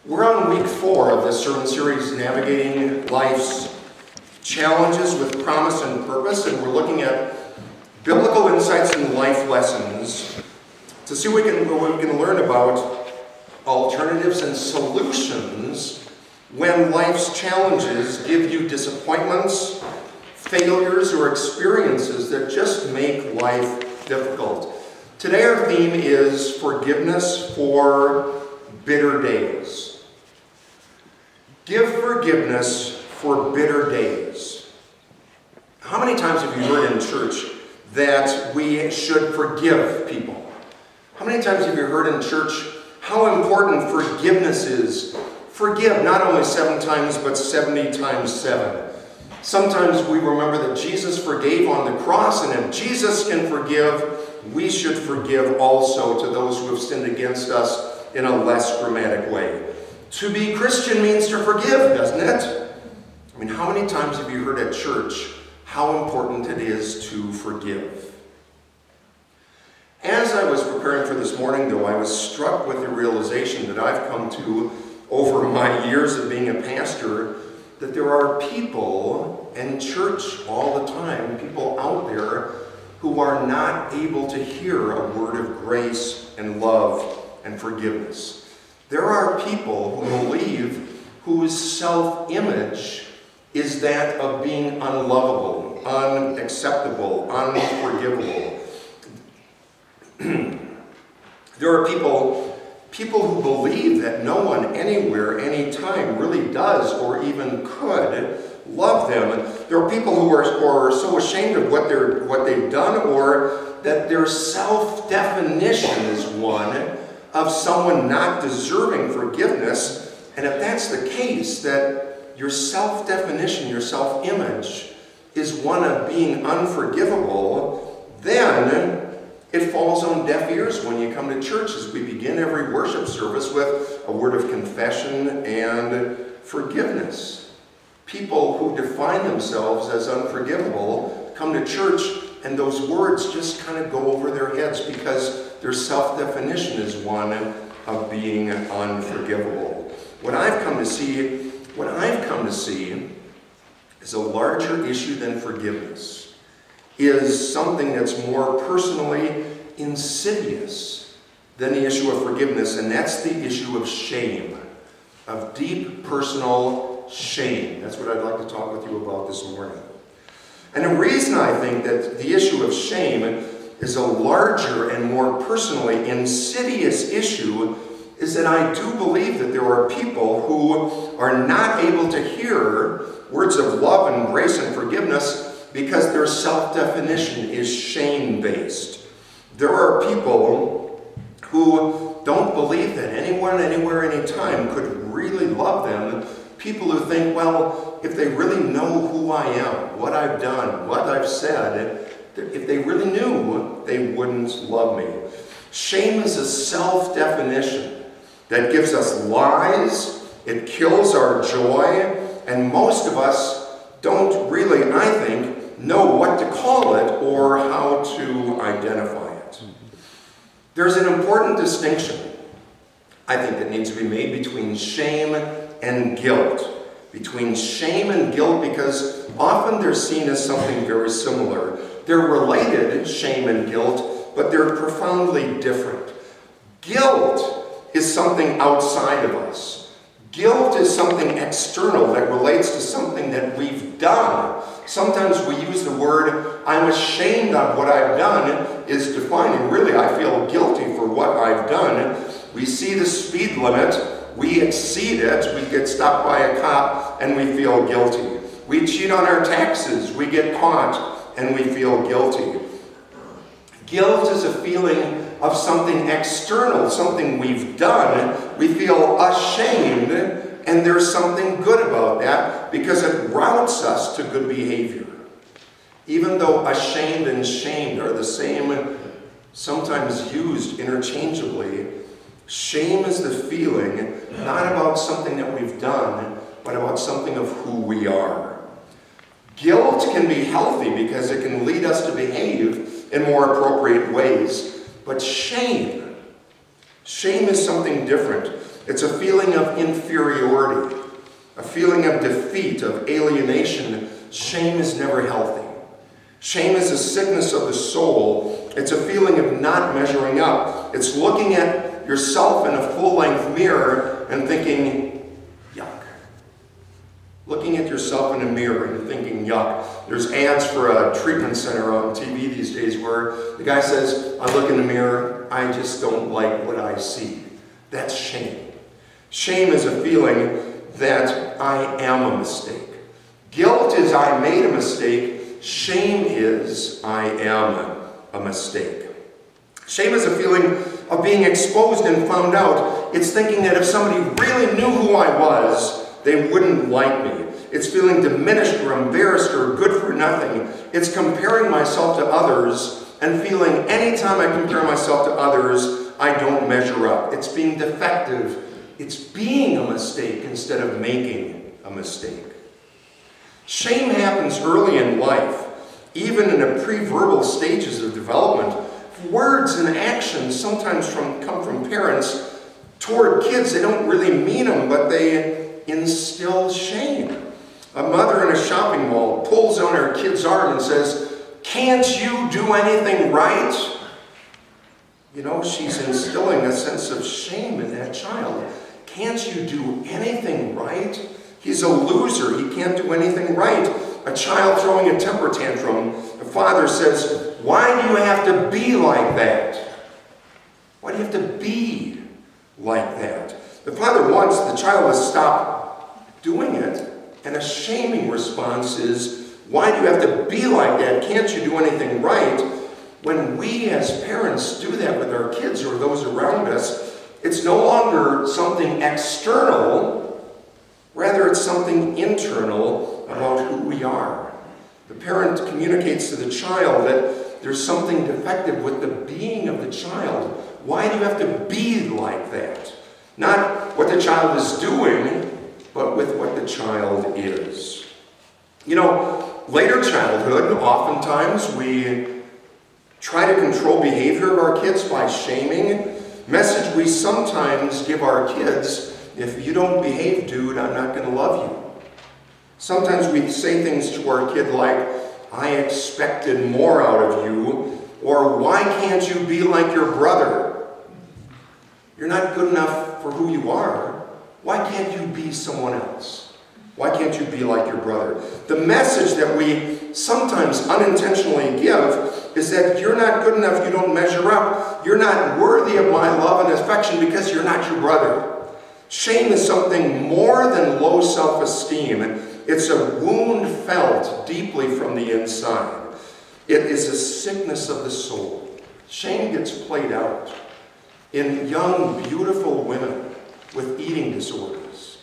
We're on week 4 of this sermon series, Navigating Life's Challenges with Promise and Purpose, and we're looking at biblical insights and life lessons to see what we can learn about alternatives and solutions when life's challenges give you disappointments, failures, or experiences that just make life difficult. Today our theme is forgiveness for bitter days. Give forgiveness for bitter days. How many times have you heard in church that we should forgive people? How many times have you heard in church how important forgiveness is? Forgive not only 7 times, but 70 times 7. Sometimes we remember that Jesus forgave on the cross, and if Jesus can forgive, we should forgive also to those who have sinned against us in a less dramatic way. To be Christian means to forgive, doesn't it? I mean, how many times have you heard at church how important it is to forgive? As I was preparing for this morning, though, I was struck with the realization that I've come to over my years of being a pastor, that there are people in church all the time, people out there who are not able to hear a word of grace and love and forgiveness. There are people who believe whose self-image is that of being unlovable, unacceptable, unforgivable. There are people who believe that no one, anywhere, anytime really does or even could love them. There are people who are so ashamed of what they've done, or that their self-definition is one of someone not deserving forgiveness. And if that's the case, that your self-definition, your self-image is one of being unforgivable, then it falls on deaf ears when you come to church as we begin every worship service with a word of confession and forgiveness. People who define themselves as unforgivable come to church, and those words just kind of go over their heads because their self-definition is one of being unforgivable. What I've come to see is a larger issue than forgiveness, is something that's more personally insidious than the issue of forgiveness, and that's the issue of shame, of deep personal shame. That's what I'd like to talk with you about this morning. And the reason I think that the issue of shame is a larger and more personally insidious issue is that I do believe that there are people who are not able to hear words of love and grace and forgiveness because their self-definition is shame-based. There are people who don't believe that anyone, anywhere, anytime could really love them. People who think, well, if they really know who I am, what I've done, what I've said, if they really knew, they wouldn't love me. Shame is a self-definition that gives us lies, it kills our joy, and most of us don't really, I think, know what to call it or how to identify it. There's an important distinction, I think, that needs to be made between shame and guilt. Between shame and guilt, because often they're seen as something very similar. They're related, shame and guilt, but they're profoundly different. Guilt is something outside of us. Guilt is something external that relates to something that we've done. Sometimes we use the word, I'm ashamed of what I've done, is defining, really, I feel guilty for what I've done. We see the speed limit, we exceed it, we get stopped by a cop, and we feel guilty. We cheat on our taxes, we get caught, and we feel guilty. Guilt is a feeling of something external, something we've done. We feel ashamed, and there's something good about that because it routes us to good behavior. Even though ashamed and shamed are the same, sometimes used interchangeably, shame is the feeling not about something that we've done, but about something of who we are. Guilt can be healthy because it can lead us to behave in more appropriate ways. But shame is something different. It's a feeling of inferiority, a feeling of defeat, of alienation. Shame is never healthy. Shame is a sickness of the soul. It's a feeling of not measuring up. It's looking at yourself in a full-length mirror and thinking, yuck. Looking at yourself in a mirror and thinking, yuck. There's ads for a treatment center on TV these days where the guy says, I look in the mirror, I just don't like what I see. That's shame. Shame is a feeling that I am a mistake. Guilt is I made a mistake. Shame is I am a mistake. Shame is a feeling of being exposed and found out. It's thinking that if somebody really knew who I was, they wouldn't like me. It's feeling diminished or embarrassed or good for nothing. It's comparing myself to others and feeling anytime I compare myself to others, I don't measure up. It's being defective. It's being a mistake instead of making a mistake. Shame happens early in life, even in the pre-verbal stages of development. Words and actions sometimes come from parents toward kids. They don't really mean them, but they instill shame. A mother in a shopping mall pulls on her kid's arm and says, "Can't you do anything right?" You know, she's instilling a sense of shame in that child. Can't you do anything right? He's a loser. He can't do anything right. A child throwing a temper tantrum, the father says, "Why do you have to be like that? Why do you have to be like that?" The father wants the child to stop doing it, and a shaming response is, "Why do you have to be like that? Can't you do anything right?" When we as parents do that with our kids or those around us, it's no longer something external, rather it's something internal about who we are. The parent communicates to the child that there's something defective with the being of the child. Why do you have to be like that? Not what the child is doing, but with what the child is. You know, later childhood, oftentimes we try to control behavior of our kids by shaming. Message we sometimes give our kids: if you don't behave, dude, I'm not going to love you. Sometimes we say things to our kid like, "I expected more out of you," or "Why can't you be like your brother? You're not good enough for who you are. Why can't you be someone else? Why can't you be like your brother?" The message that we sometimes unintentionally give is that you're not good enough, you don't measure up, you're not worthy of my love and affection because you're not your brother. Shame is something more than low self-esteem. It's a wound felt deeply from the inside. It is a sickness of the soul. Shame gets played out in young, beautiful women with eating disorders.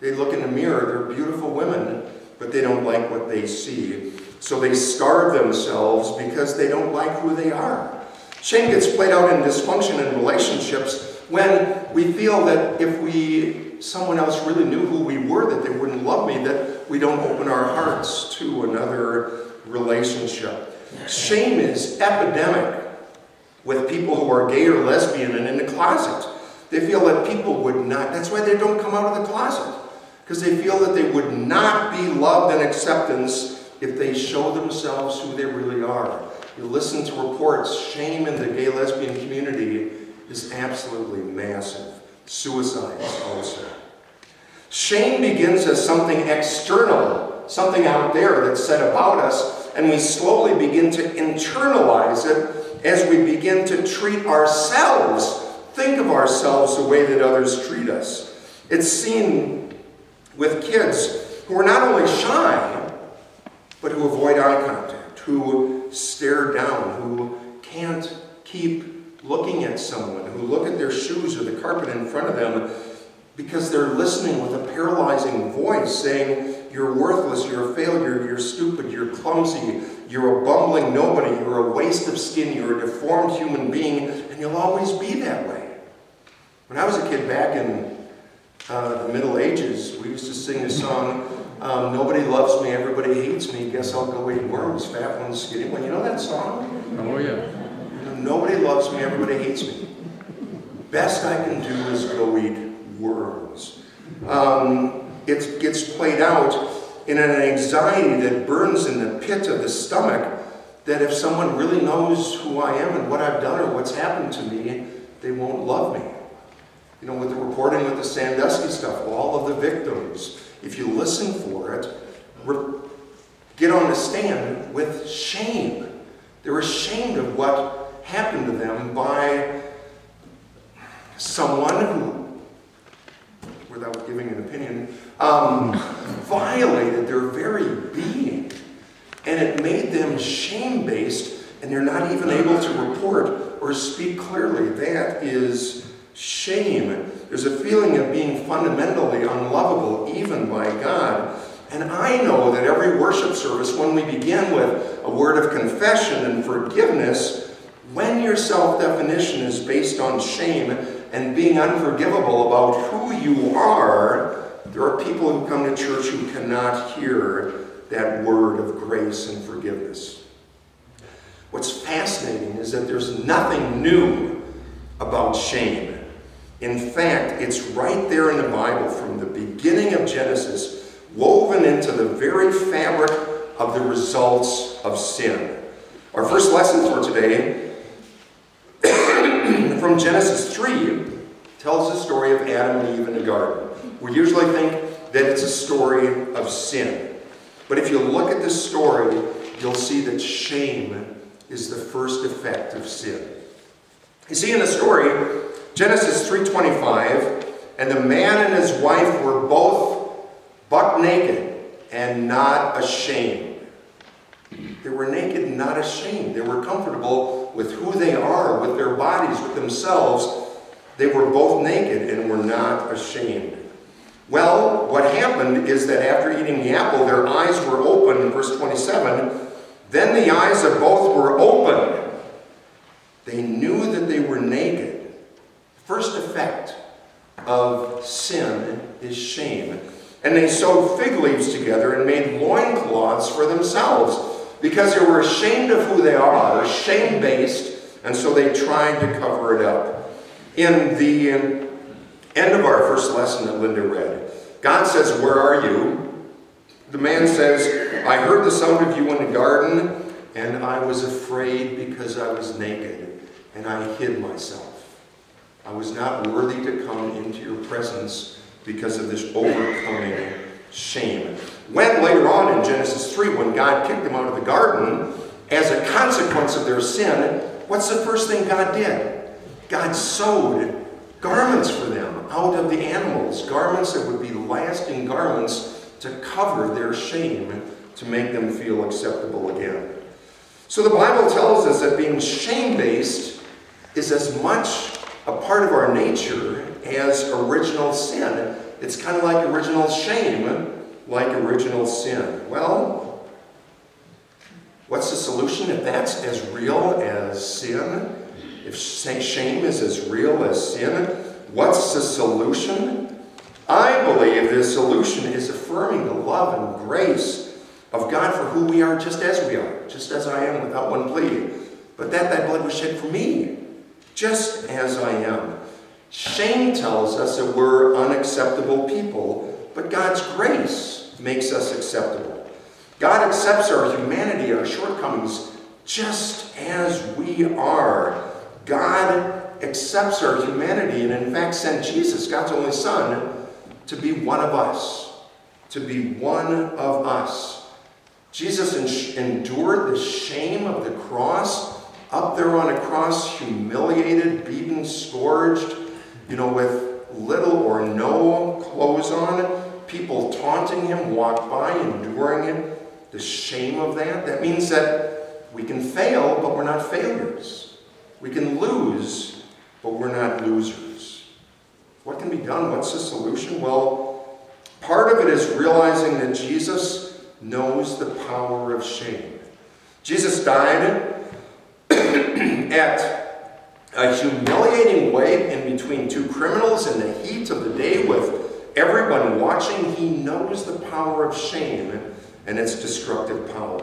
They look in the mirror, they're beautiful women, but they don't like what they see. So they starve themselves because they don't like who they are. Shame gets played out in dysfunction in relationships when we feel that if someone else really knew who we were, that they wouldn't love me, that we don't open our hearts to another relationship. Shame is epidemic with people who are gay or lesbian and in the closet. They feel that people would not, that's why they don't come out of the closet, because they feel that they would not be loved and acceptance if they show themselves who they really are. You listen to reports, shame in the gay lesbian community is absolutely massive. Suicides also. Shame begins as something external, something out there that's said about us, and we slowly begin to internalize it as we begin to treat ourselves, think of ourselves the way that others treat us. It's seen with kids who are not only shy, but who avoid eye contact, who stare down, who can't keep looking at someone, who look at their shoes or the carpet in front of them because they're listening with a paralyzing voice saying, "You're worthless, you're a failure, you're stupid, you're clumsy, you're a bumbling nobody, you're a waste of skin, you're a deformed human being, and you'll always be that way." When I was a kid back in the Middle Ages, we used to sing the song, "Nobody loves me, everybody hates me, guess I'll go eat worms, fat one, skinny one." You know that song? Oh yeah. Nobody loves me, everybody hates me. Best I can do is go eat worms. It gets played out in an anxiety that burns in the pit of the stomach, that if someone really knows who I am and what I've done or what's happened to me, they won't love me. You know, with the reporting with the Sandusky stuff, all of the victims, if you listen for it, get on the stand with shame. They're ashamed of what happened to them by someone who, without giving an opinion, violated their very being. And it made them shame-based, and they're not even able to report or speak clearly. That is shame. There's a feeling of being fundamentally unlovable, even by God. And I know that every worship service, when we begin with a word of confession and forgiveness, when your self-definition is based on shame and being unforgivable about who you are, there are people who come to church who cannot hear that word of grace and forgiveness. What's fascinating is that there's nothing new about shame. In fact, it's right there in the Bible from the beginning of Genesis, woven into the very fabric of the results of sin. Our first lesson for today from Genesis 3 tells the story of Adam and Eve in the garden. We usually think that it's a story of sin. But if you look at this story, you'll see that shame is the first effect of sin. You see in the story, Genesis 3:25, and the man and his wife were both buck naked and not ashamed. They were naked and not ashamed. They were comfortable with who they are, with their bodies, with themselves. They were both naked and were not ashamed. Well, what happened is that after eating the apple, their eyes were open, in verse 27. Then the eyes of both were open. They knew that they were naked. First effect of sin is shame. And they sewed fig leaves together and made loincloths for themselves, because they were ashamed of who they are, shame-based, and so they tried to cover it up. In the end of our first lesson that Linda read, God says, "Where are you?" The man says, "I heard the sound of you in the garden, and I was afraid because I was naked, and I hid myself. I was not worthy to come into your presence because of this overcoming shame." When later on in Genesis 3, when God kicked them out of the garden, as a consequence of their sin, what's the first thing God did? God sewed garments for them out of the animals, garments that would be lasting garments to cover their shame, to make them feel acceptable again. So the Bible tells us that being shame-based is as much a part of our nature as original sin. It's kind of like original shame, like original sin. Well, what's the solution if that's as real as sin? If shame is as real as sin, what's the solution? I believe the solution is affirming the love and grace of God for who we are, just as we are, just as I am without one plea. But that thy blood was shed for me, just as I am. Shame tells us that we're unacceptable people, but God's grace makes us acceptable. God accepts our humanity, our shortcomings, just as we are. God accepts our humanity and in fact sent Jesus, God's only Son, to be one of us. To be one of us. Jesus endured the shame of the cross, up there on a cross, humiliated, beaten, scourged, with little or no clothes on, people taunting him, walked by, enduring it. The shame of that. That means that we can fail, but we're not failures. We can lose, but we're not losers. What can be done? What's the solution? Well, part of it is realizing that Jesus knows the power of shame. Jesus died at a humiliating way in between two criminals in the heat of the day with everyone watching. He knows the power of shame and its destructive power.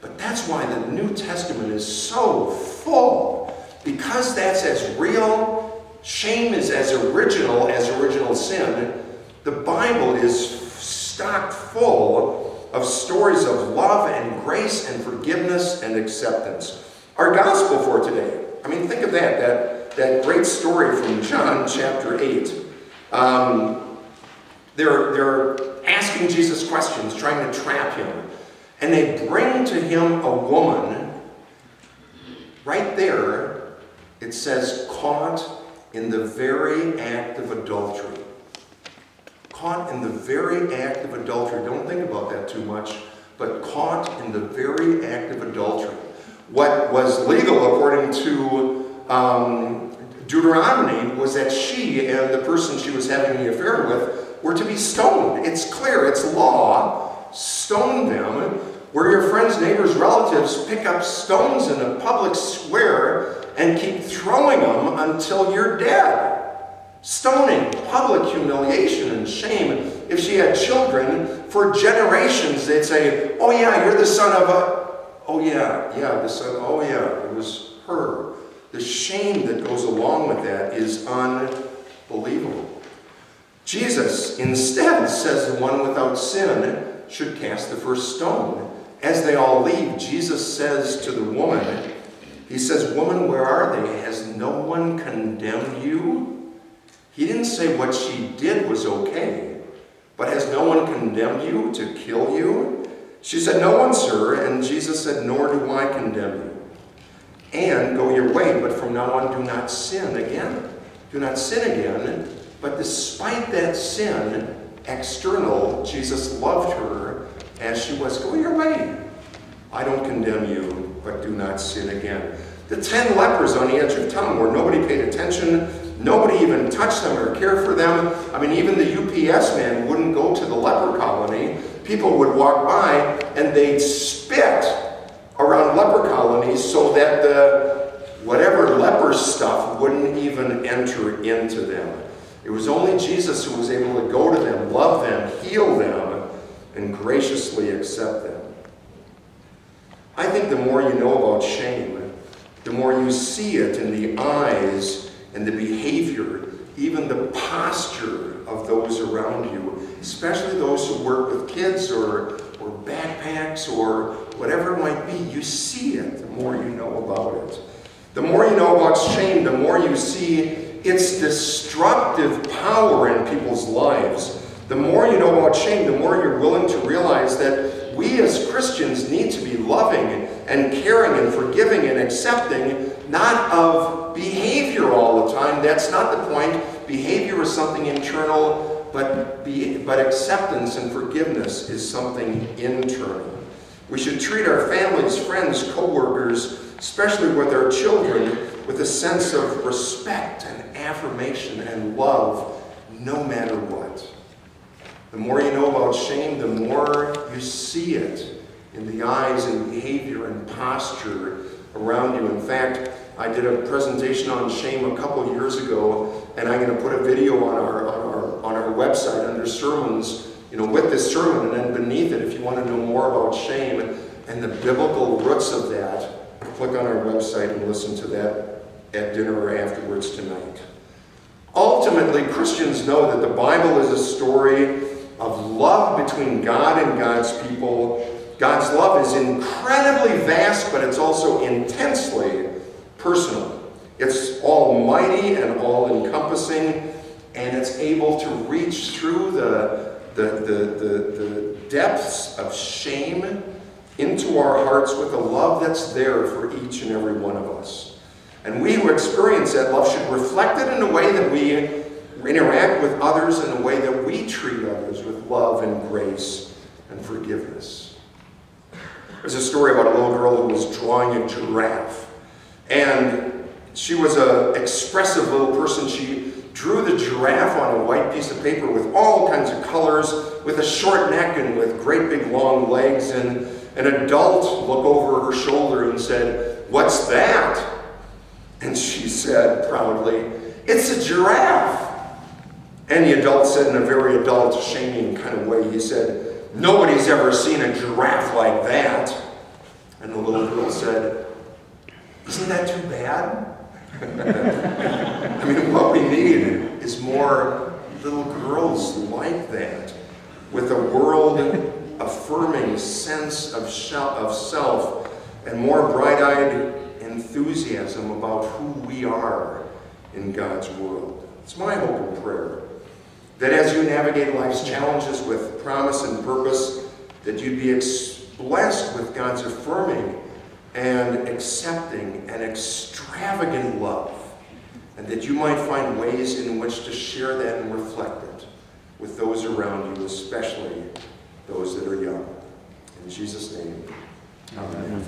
But that's why the New Testament is so full, because that's as real shame is as original sin, the Bible is stocked full of stories of love and grace and forgiveness and acceptance. Our gospel for today, I mean, think of that great story from John chapter 8. They're asking Jesus questions, trying to trap him. And they bring to him a woman. Right there, it says, caught in the very act of adultery. Caught in the very act of adultery. Don't think about that too much, but caught in the very act of adultery. What was legal according to Deuteronomy was that she and the person she was having the affair with were to be stoned. It's clear, it's law. Stone them. Where your friends, neighbors, relatives pick up stones in a public square and keep throwing them until you're dead. Stoning, public humiliation and shame. If she had children, for generations they'd say, oh yeah, you're the son of a... Oh yeah, the son, oh yeah, it was her. The shame that goes along with that is unbelievable. Jesus instead says the one without sin should cast the first stone. As they all leave, Jesus says to the woman, he says, woman, where are they? Has no one condemned you? He didn't say what she did was okay, but has no one condemned you to kill you? She said, no one, sir. And Jesus said, nor do I condemn you. And go your way, but from now on do not sin again. Do not sin again. But despite that sin, external, Jesus loved her as she was. Go your way. I don't condemn you, but do not sin again. The 10 lepers on the edge of town where nobody paid attention, nobody even touched them or cared for them. I mean, even the UPS man wouldn't go to the leper colony. People would walk by and they'd spit around leper colonies so that the whatever leper stuff wouldn't even enter into them. It was only Jesus who was able to go to them, love them, heal them, and graciously accept them. I think the more you know about shame, the more you see it in the eyes and the behavior, even the posture of those around you, especially those who work with kids or backpacks or whatever it might be. You see it the more you know about it. The more you know about shame, the more you see its destructive power in people's lives. The more you know about shame, the more you're willing to realize that we as Christians need to be loving and caring and forgiving and accepting, not of behavior all the time. That's not the point. Behavior is something internal, but acceptance and forgiveness is something internal. We should treat our families, friends, co-workers, especially with our children, with a sense of respect and affirmation and love, no matter what. The more you know about shame, the more you see it in the eyes and behavior and posture around you. In fact, I did a presentation on shame a couple years ago, and I'm going to put a video on our website under sermons, with this sermon, and then beneath it, if you want to know more about shame and the biblical roots of that, click on our website and listen to that at dinner or afterwards tonight. Ultimately, Christians know that the Bible is a story of love between God and God's people. God's love is incredibly vast, but it's also intensely personal. It's almighty and all-encompassing, and it's able to reach through the depths of shame into our hearts with a love that's there for each and every one of us. And we who experience that love should reflect it in a way that we interact with others, in a way that we treat others with love and grace and forgiveness. There's a story about a little girl who was drawing a giraffe. And she was an expressive little person. She drew the giraffe on a white piece of paper with all kinds of colors, with a short neck and with great big long legs. And an adult looked over her shoulder and said, "What's that?" And she said proudly, "It's a giraffe." And the adult said in a very adult, shaming kind of way, he said, "Nobody's ever seen a giraffe like that." And the little girl said, "Isn't that too bad?" I mean, what we need is more little girls like that, with a world-affirming sense of self and more bright-eyed enthusiasm about who we are in God's world. It's my hope and prayer that as you navigate life's challenges with promise and purpose, that you'd be blessed with God's affirming and accepting and extravagant love, and that you might find ways in which to share that and reflect it with those around you, especially those that are young. In Jesus' name, amen.